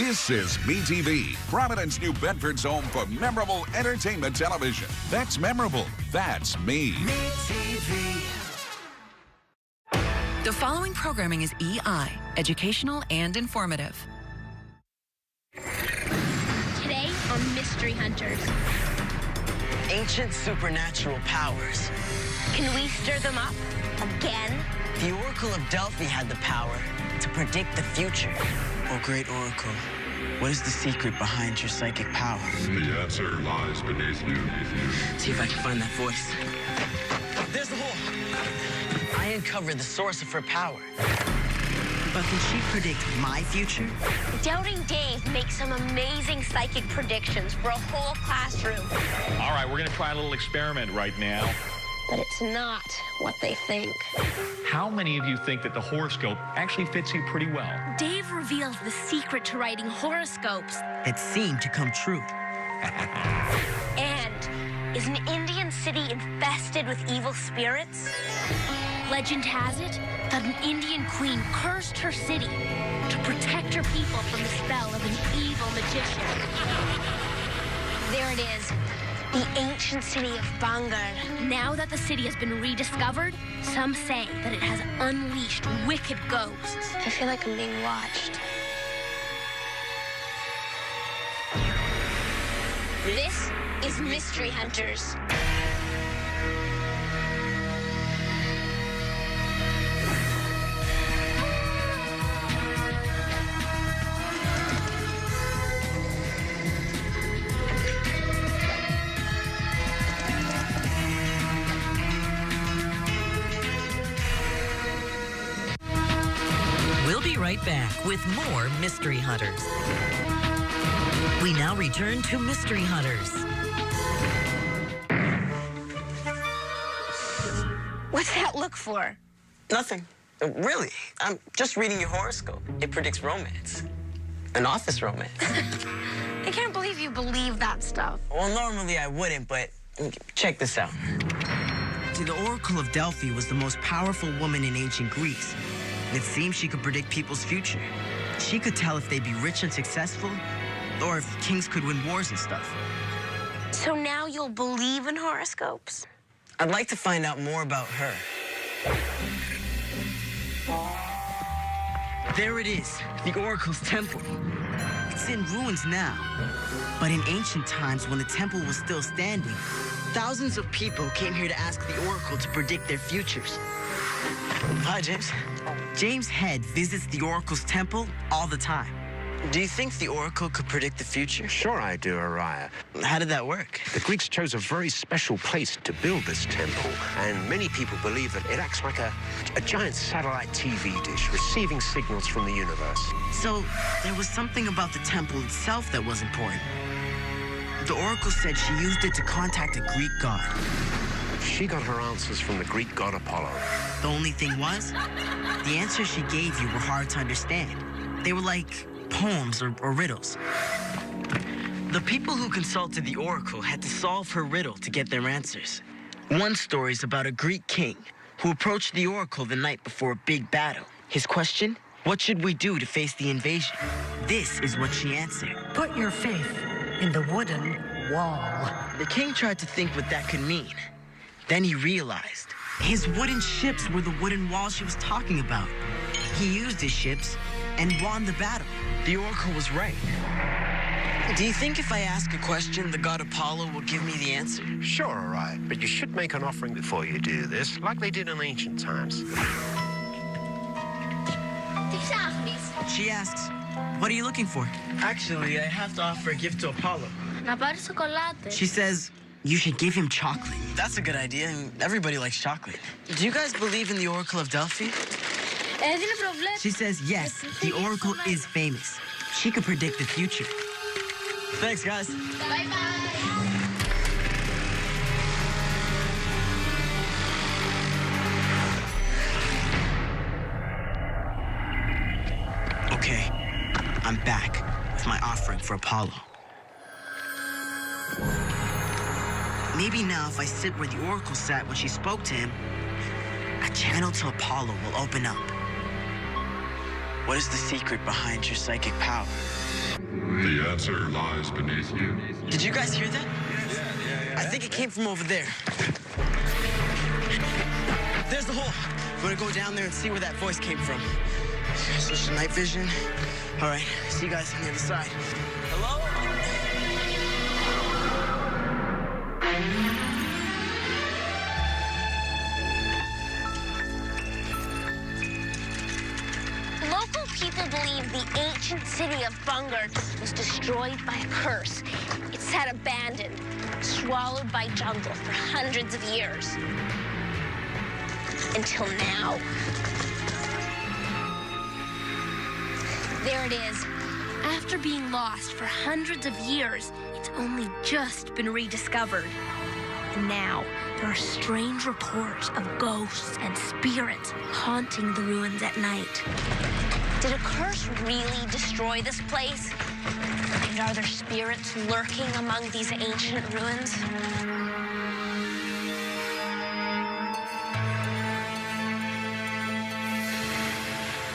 This is MeTV, Providence, New Bedford's home for memorable entertainment television. That's memorable. That's me. MeTV. The following programming is EI, educational and informative. Today on Mystery Hunters. Ancient supernatural powers. Can we stir them up again? The Oracle of Delphi had the power to predict the future. Oh, great Oracle, what is the secret behind your psychic power? The answer lies beneath you. See if I can find that voice. There's the hole. I uncovered the source of her power. But can she predict my future? Doubting Dave makes some amazing psychic predictions for a whole classroom. All right, we're going to try a little experiment right now. But it's not what they think. How many of you think that the horoscope actually fits you pretty well? Dave reveals the secret to writing horoscopes. That seem to come true. And is an Indian city infested with evil spirits? Legend has it that an Indian queen cursed her city to protect her people from the spell of an evil magician. There it is. The ancient city of Bangar. Now that the city has been rediscovered, some say that it has unleashed wicked ghosts. I feel like I'm being watched. This is Mystery Hunters. We'll be right back with more Mystery Hunters. We now return to Mystery Hunters. What's that look for? Nothing. Really, I'm just reading your horoscope. It predicts romance. An office romance. I can't believe you believe that stuff. Well, normally I wouldn't, but check this out. See, the Oracle of Delphi was the most powerful woman in ancient Greece. It seems she could predict people's future. She could tell if they'd be rich and successful, or if kings could win wars and stuff. So now you'll believe in horoscopes? I'd like to find out more about her. There it is, the Oracle's temple. It's in ruins now. But in ancient times, when the temple was still standing, thousands of people came here to ask the Oracle to predict their futures. Hi, James. James Head visits the Oracle's temple all the time. Do you think the Oracle could predict the future? Sure I do, Araya. How did that work? The Greeks chose a very special place to build this temple, and many people believe that it acts like a giant satellite TV dish, receiving signals from the universe. So there was something about the temple itself that was important. The Oracle said she used it to contact a Greek god. She got her answers from the Greek god Apollo. The only thing was, the answers she gave you were hard to understand. They were like poems or riddles. The people who consulted the Oracle had to solve her riddle to get their answers. One story is about a Greek king who approached the Oracle the night before a big battle. His question, what should we do to face the invasion? This is what she answered. Put your faith in the wooden wall. The king tried to think what that could mean. Then he realized his wooden ships were the wooden walls she was talking about. He used his ships and won the battle. The Oracle was right. Do you think if I ask a question, the god Apollo will give me the answer? Sure, Araya, but you should make an offering before you do this, like they did in ancient times. She asks, what are you looking for? Actually, I have to offer a gift to Apollo. She says, you should give him chocolate. That's a good idea, and everybody likes chocolate. Do you guys believe in the Oracle of Delphi? She says, yes, the Oracle is famous. She could predict the future. Thanks, guys. Bye-bye. Okay, I'm back with my offering for Apollo. Maybe now if I sit where the Oracle sat when she spoke to him, a channel to Apollo will open up. What is the secret behind your psychic power? answer lies beneath you. Did you guys hear that? I think it came from over there. There's the hole. We're gonna go down there and see where that voice came from. Switch to night vision. All right, see you guys on the other side. Hello? Local people believe the ancient city of Bungar was destroyed by a curse. It sat abandoned, swallowed by jungle for hundreds of years. Until now. There it is. After being lost for hundreds of years, it's only just been rediscovered. And now, there are strange reports of ghosts and spirits haunting the ruins at night. Did a curse really destroy this place? And are there spirits lurking among these ancient ruins?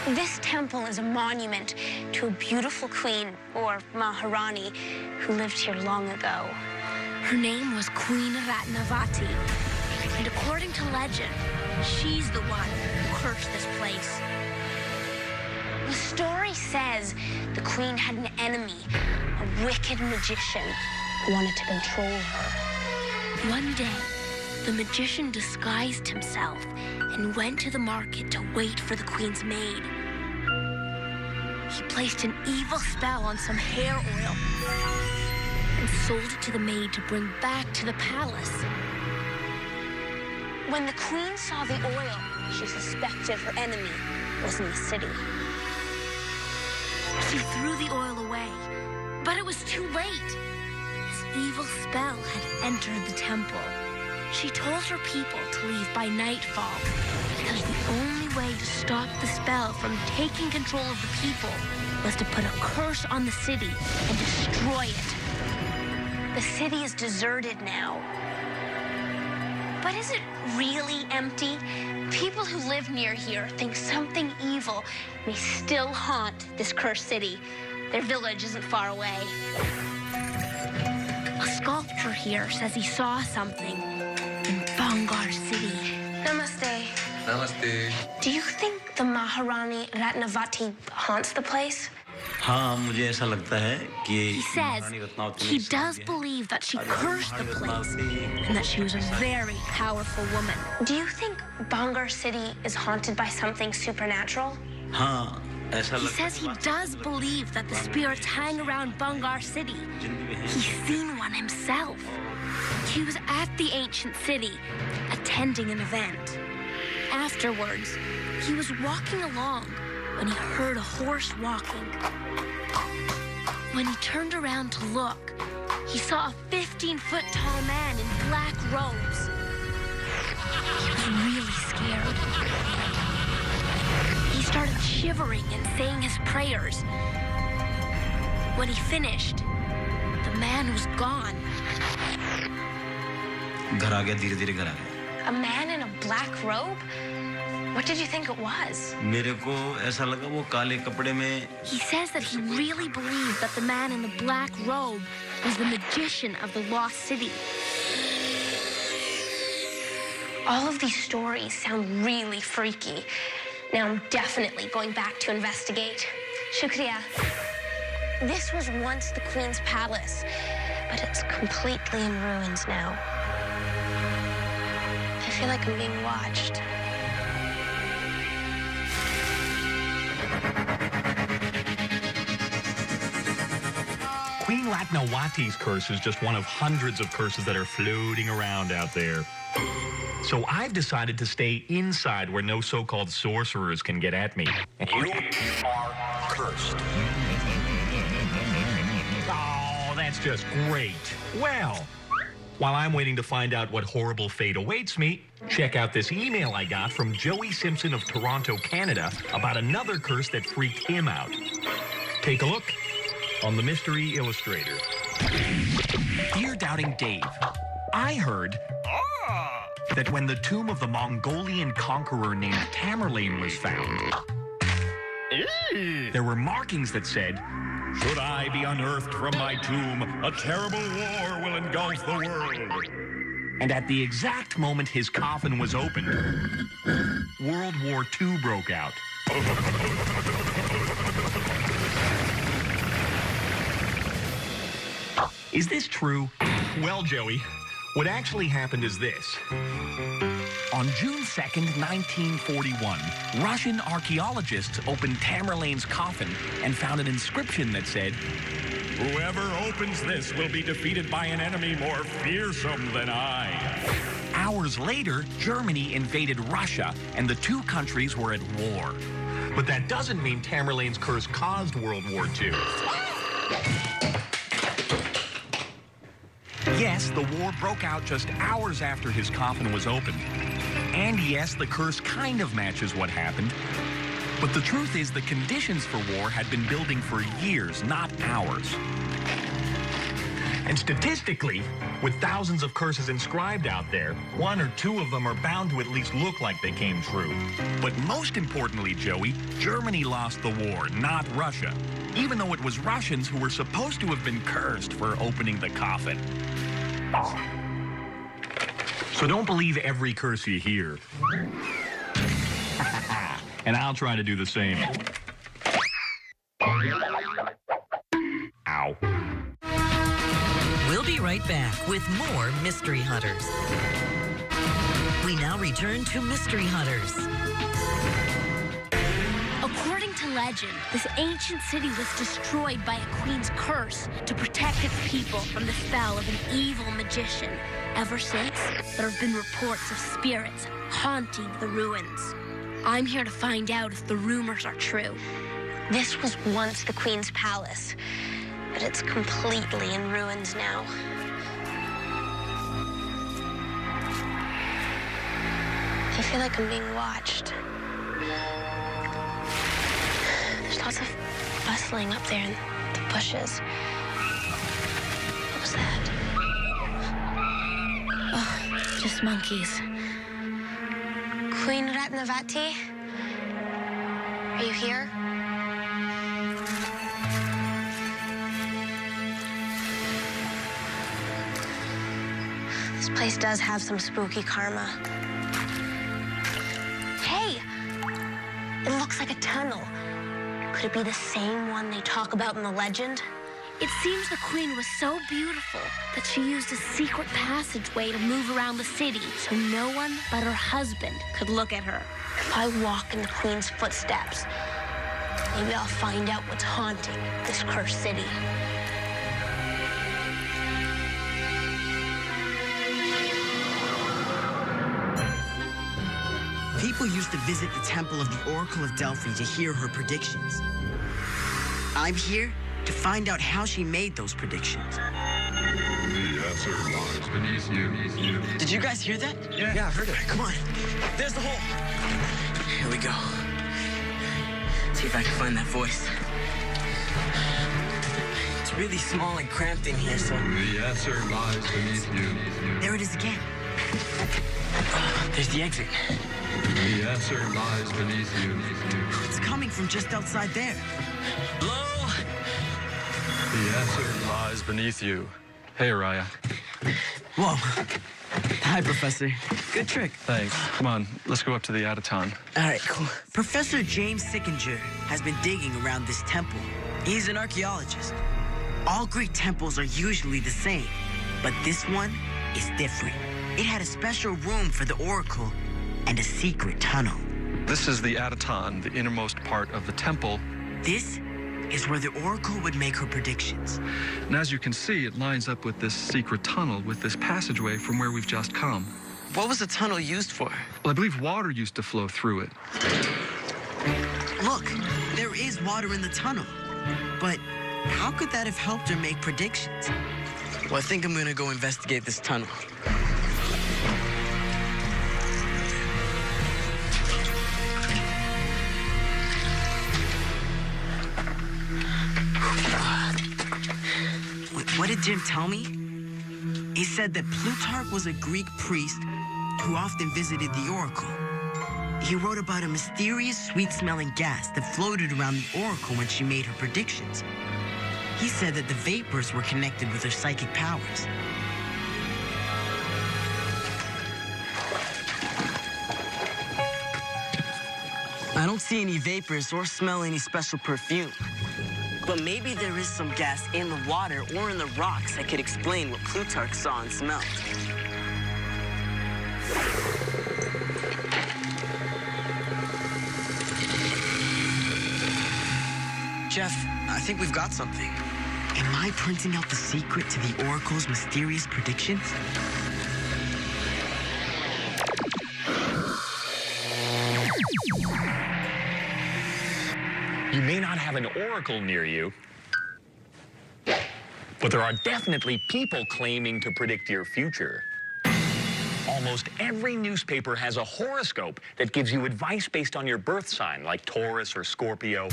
This temple is a monument to a beautiful queen, or maharani, who lived here long ago. Her name was Queen Ratnavati, and according to legend, she's the one who cursed this place. The story says the queen had an enemy, a wicked magician who wanted to control her. One day, the magician disguised himself and went to the market to wait for the queen's maid. He placed an evil spell on some hair oil and sold it to the maid to bring back to the palace. When the queen saw the oil, she suspected her enemy was in the city. She threw the oil away, but it was too late. His evil spell had entered the temple. She told her people to leave by nightfall because the only way to stop the spell from taking control of the people was to put a curse on the city and destroy it. The city is deserted now. But is it really empty? People who live near here think something evil may still haunt this cursed city. Their village isn't far away. A sculptor here says he saw something in Bungar City. Namaste. Namaste. Do you think the Maharani Ratnavati haunts the place? मुझे ऐसा लगता है कि He says he does believe that she cursed the place and that she was a very powerful woman. Do you think Bungar City is haunted by something supernatural? हाँ, ऐसा He says he does believe that the spirits hang around Bungar City. He's seen one himself. He was at the ancient city, attending an event. Afterwards, he was walking along when he heard a horse walking. When he turned around to look, he saw a 15-foot-tall man in black robes. He was really scared. He started shivering and saying his prayers. When he finished, the man was gone. घर आ गया धीरे-धीरे घर आ गया. A man in a black robe? What did you think it was? मेरे को ऐसा लगा वो काले कपड़े में. He says that he really believed that the man in the black robe was the magician of the lost city. All of these stories sound really freaky. Now I'm definitely going back to investigate. Shukriya. This was once the Queen's palace, but it's completely in ruins now. I feel like I'm being watched. Queen Ratnawati's curse is just one of hundreds of curses that are floating around out there. So I've decided to stay inside where no so-called sorcerers can get at me. You are cursed. Oh, that's just great. Well, while I'm waiting to find out what horrible fate awaits me, check out this email I got from Joey Simpson of Toronto, Canada, about another curse that freaked him out. Take a look on the Mystery Illustrator. Dear Doubting Dave, I heard that when the tomb of the Mongolian conqueror named Tamerlane was found, there were markings that said, Should I be unearthed from my tomb, a terrible war will engulf the world. And at the exact moment his coffin was opened, World War II broke out. Is this true? Well, Joey, what actually happened is this. On June 2nd, 1941, Russian archaeologists opened Tamerlane's coffin and found an inscription that said, "Whoever opens this will be defeated by an enemy more fearsome than I." Hours later, Germany invaded Russia, and the two countries were at war. But that doesn't mean Tamerlane's curse caused World War II. Yes, the war broke out just hours after his coffin was opened. And yes, the curse kind of matches what happened. But the truth is the conditions for war had been building for years, not hours. And statistically, with thousands of curses inscribed out there, one or two of them are bound to at least look like they came true. But most importantly, Joey, Germany lost the war, not Russia. Even though it was Russians who were supposed to have been cursed for opening the coffin. So don't believe every curse you hear. And I'll try to do the same. Ow. We'll be right back with more Mystery Hunters. We now return to Mystery Hunters. According to legend, this ancient city was destroyed by a queen's curse to protect its people from the spell of an evil magician. Ever since, there have been reports of spirits haunting the ruins. I'm here to find out if the rumors are true. This was once the queen's palace, but it's completely in ruins now. I feel like I'm being watched. There's lots of bustling up there in the bushes. What was that? Oh, just monkeys. Queen Ratnavati? Are you here? This place does have some spooky karma. Hey! It looks like a tunnel. Could it be the same one they talk about in the legend? It seems the queen was so beautiful that she used a secret passageway to move around the city so no one but her husband could look at her. If I walk in the queen's footsteps, maybe I'll find out what's haunting this cursed city. People used to visit the temple of the Oracle of Delphi to hear her predictions. I'm here to find out how she made those predictions. The answer lies beneath you. Did you guys hear that? Yeah, I heard it. Come on. There's the hole. Here we go. See if I can find that voice. It's really small and cramped in here, so... The answer lies beneath you. There it is again. There's the exit. The answer lies beneath you. It's coming from just outside there. Hello? The answer lies beneath you. Hey, Araya. Whoa. Hi, Professor. Good trick. Thanks. Come on, let's go up to the Ataton. All right, cool. Professor James Sickinger has been digging around this temple. He's an archaeologist. All Greek temples are usually the same, but this one is different. It had a special room for the oracle and a secret tunnel. This is the Ataton, the innermost part of the temple. This is where the oracle would make her predictions. And as you can see, it lines up with this secret tunnel, with this passageway from where we've just come. What was the tunnel used for? Well, I believe water used to flow through it. Look, there is water in the tunnel. But how could that have helped her make predictions? Well, I think I'm gonna go investigate this tunnel. What did Jim tell me? He said that Plutarch was a Greek priest who often visited the oracle. He wrote about a mysterious, sweet-smelling gas that floated around the oracle when she made her predictions. He said that the vapors were connected with her psychic powers. I don't see any vapors or smell any special perfume. But maybe there is some gas in the water or in the rocks that could explain what Plutarch saw and smelled. Jeff, I think we've got something. Am I printing out the secret to the Oracle's mysterious predictions? You may not have an oracle near you, but there are definitely people claiming to predict your future. Almost every newspaper has a horoscope that gives you advice based on your birth sign, like Taurus or Scorpio.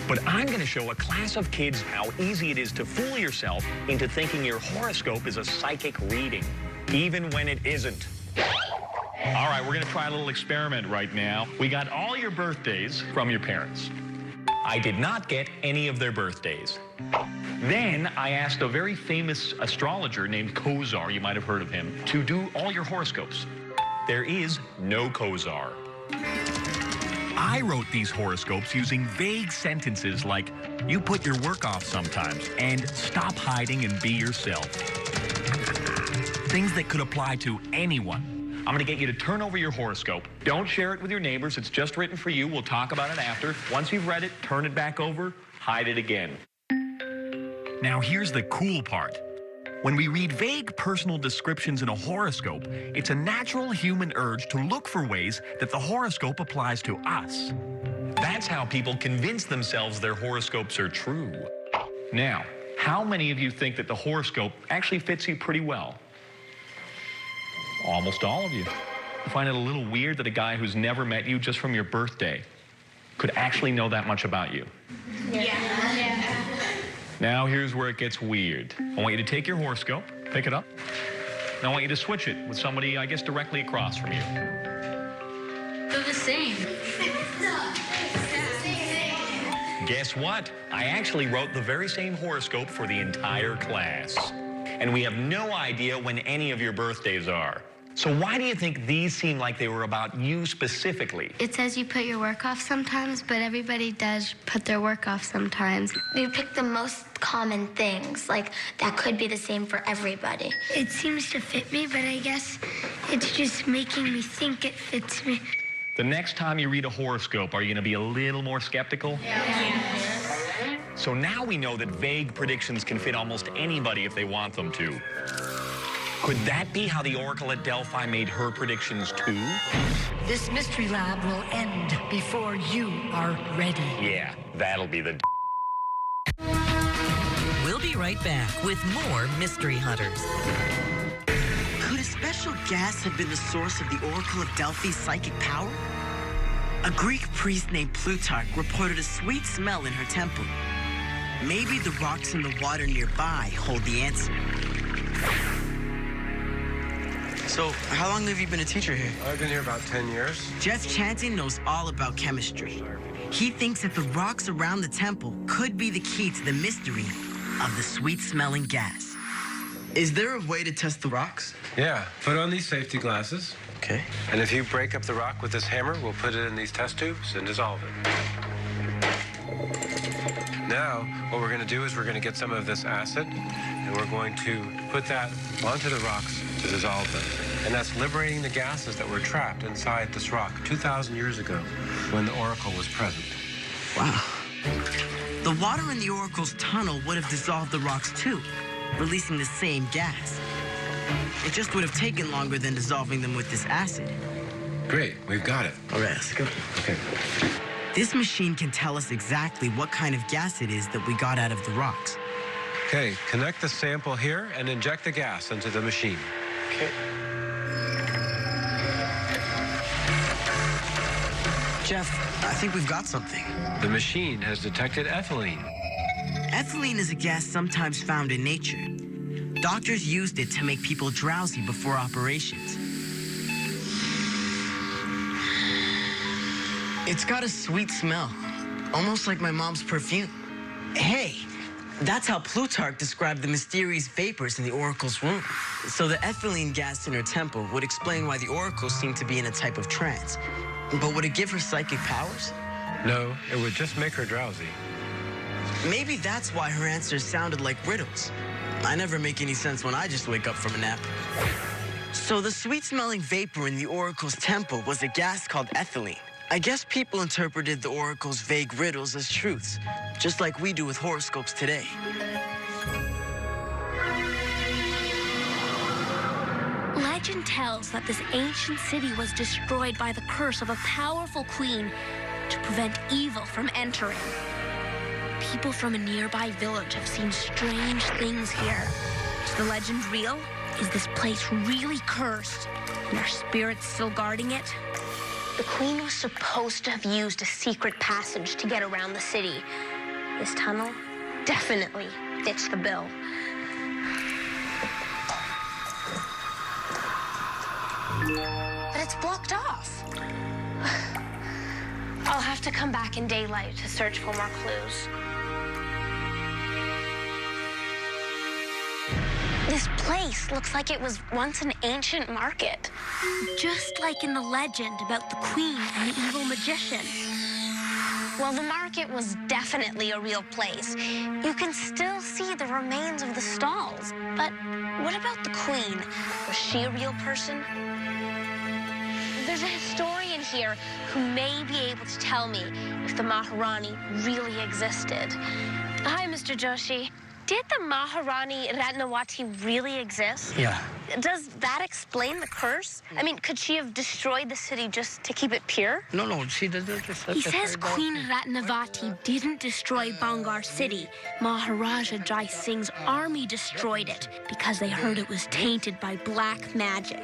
But I'm going to show a class of kids how easy it is to fool yourself into thinking your horoscope is a psychic reading, even when it isn't. All right, we're going to try a little experiment right now. We got all your birthdays from your parents. I did not get any of their birthdays. Then I asked a very famous astrologer named Kozar, you might have heard of him, to do all your horoscopes. There is no Kozar. I wrote these horoscopes using vague sentences like, you put your work off sometimes, and stop hiding and be yourself. Things that could apply to anyone. I'm going to get you to turn over your horoscope. Don't share it with your neighbors. It's just written for you. We'll talk about it after. Once you've read it, turn it back over, hide it again. Now, here's the cool part. When we read vague personal descriptions in a horoscope, it's a natural human urge to look for ways that the horoscope applies to us. That's how people convince themselves their horoscopes are true. Now, how many of you think that the horoscope actually fits you pretty well? Almost all of you. You find it a little weird that a guy who's never met you just from your birthday could actually know that much about you? Yeah. Now here's where it gets weird. I want you to take your horoscope, pick it up, and I want you to switch it with somebody, I guess, directly across from you. They're the same. Guess what? I actually wrote the very same horoscope for the entire class. And we have no idea when any of your birthdays are. So why do you think these seem like they were about you specifically? It says you put your work off sometimes, but everybody does put their work off sometimes. We pick the most common things, like that could be the same for everybody. It seems to fit me, but I guess it's just making me think it fits me. The next time you read a horoscope, are you going to be a little more skeptical? Yeah. So now we know that vague predictions can fit almost anybody if they want them to. Could that be how the Oracle at Delphi made her predictions too? This mystery lab will end before you are ready. Yeah, that'll be the... We'll be right back with more Mystery Hunters. Could a special gas have been the source of the Oracle of Delphi's psychic power? A Greek priest named Plutarch reported a sweet smell in her temple. Maybe the rocks in the water nearby hold the answer. So, how long have you been a teacher here? I've been here about 10 years. Jeff Chanton knows all about chemistry. He thinks that the rocks around the temple could be the key to the mystery of the sweet-smelling gas. Is there a way to test the rocks? Yeah, put on these safety glasses. Okay. And if you break up the rock with this hammer, we'll put it in these test tubes and dissolve it. Now, what we're going to do is we're going to get some of this acid, and we're going to put that onto the rocks to dissolve them. And that's liberating the gases that were trapped inside this rock 2,000 years ago when the Oracle was present. Wow. The water in the Oracle's tunnel would have dissolved the rocks too, releasing the same gas. It just would have taken longer than dissolving them with this acid. Great, we've got it. All right, let's go. Okay. This machine can tell us exactly what kind of gas it is that we got out of the rocks. Okay, connect the sample here and inject the gas into the machine. Okay. Jeff, I think we've got something. The machine has detected ethylene. Ethylene is a gas sometimes found in nature. Doctors used it to make people drowsy before operations. It's got a sweet smell, almost like my mom's perfume. Hey, That's how Plutarch described the mysterious vapors in the oracle's room. So the ethylene gas in her temple would explain why the oracle seemed to be in a type of trance. But would it give her psychic powers? No, it would just make her drowsy. Maybe that's why her answers sounded like riddles. I never make any sense when I just wake up from a nap. So the sweet-smelling vapor in the oracle's temple was a gas called ethylene. I guess people interpreted the oracle's vague riddles as truths, just like we do with horoscopes today. Legend tells that this ancient city was destroyed by the curse of a powerful queen to prevent evil from entering. People from a nearby village have seen strange things here. Is the legend real? Is this place really cursed? And are spirits still guarding it? The queen was supposed to have used a secret passage to get around the city. This tunnel definitely fits the bill. But it's blocked off. I'll have to come back in daylight to search for more clues. This place looks like it was once an ancient market. Just like in the legend about the queen and the evil magician. Well, the market was definitely a real place. You can still see the remains of the stalls. But what about the queen? Was she a real person? There's a historian here who may be able to tell me if the Maharani really existed. Hi, Mr. Joshi. Did the Maharani Ratnawati really exist? Yeah. Does that explain the curse? I mean, could she have destroyed the city just to keep it pure? No, she did it. He says Queen Ratnavati didn't destroy Bangar city. Maharaja Jai Singh's army destroyed it because they heard it was tainted by black magic.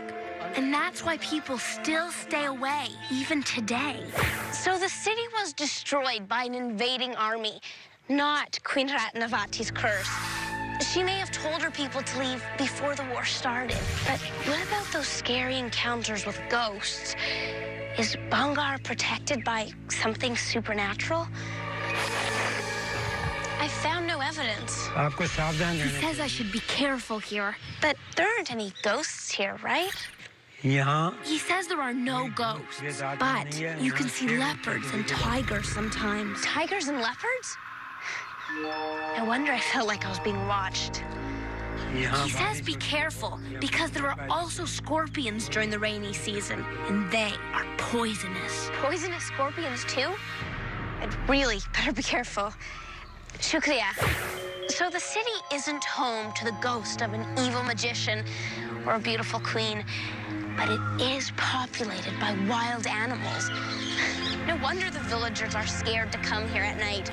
And that's why people still stay away, even today. So the city was destroyed by an invading army, not Queen Ratnavati's curse. She may have told her people to leave before the war started. But what about those scary encounters with ghosts? Is Bangar protected by something supernatural? I found no evidence. He says I should be careful here. But there aren't any ghosts here, right? Yeah. He says there are no ghosts, but you can see leopards and tigers sometimes. Tigers and leopards? No wonder I felt like I was being watched. He says be careful, because there are also scorpions during the rainy season, and they are poisonous. Poisonous scorpions, too? I'd really better be careful. Shukriya. So the city isn't home to the ghost of an evil magician or a beautiful queen, but it is populated by wild animals. No wonder the villagers are scared to come here at night.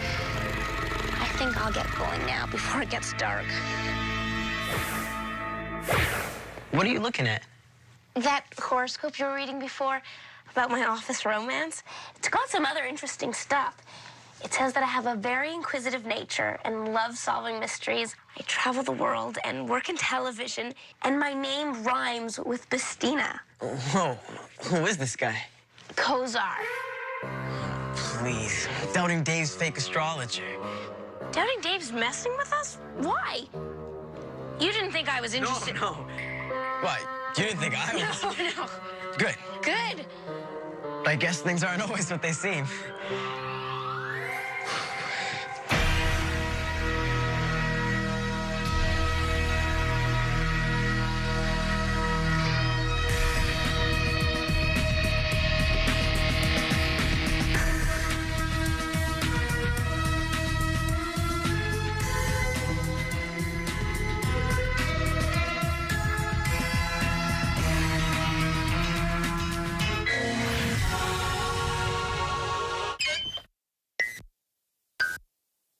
I think I'll get going now before it gets dark. What are you looking at? That horoscope you were reading before about my office romance, it's got some other interesting stuff. It says that I have a very inquisitive nature and love solving mysteries. I travel the world and work in television, and my name rhymes with Christina. Whoa, who is this guy? Kozar. Please, Doubting Dave's fake astrologer. Doubting Dave's messing with us? Why? You didn't think I was interested? No. What? You didn't think I was? No. Good. Good. I guess things aren't always what they seem.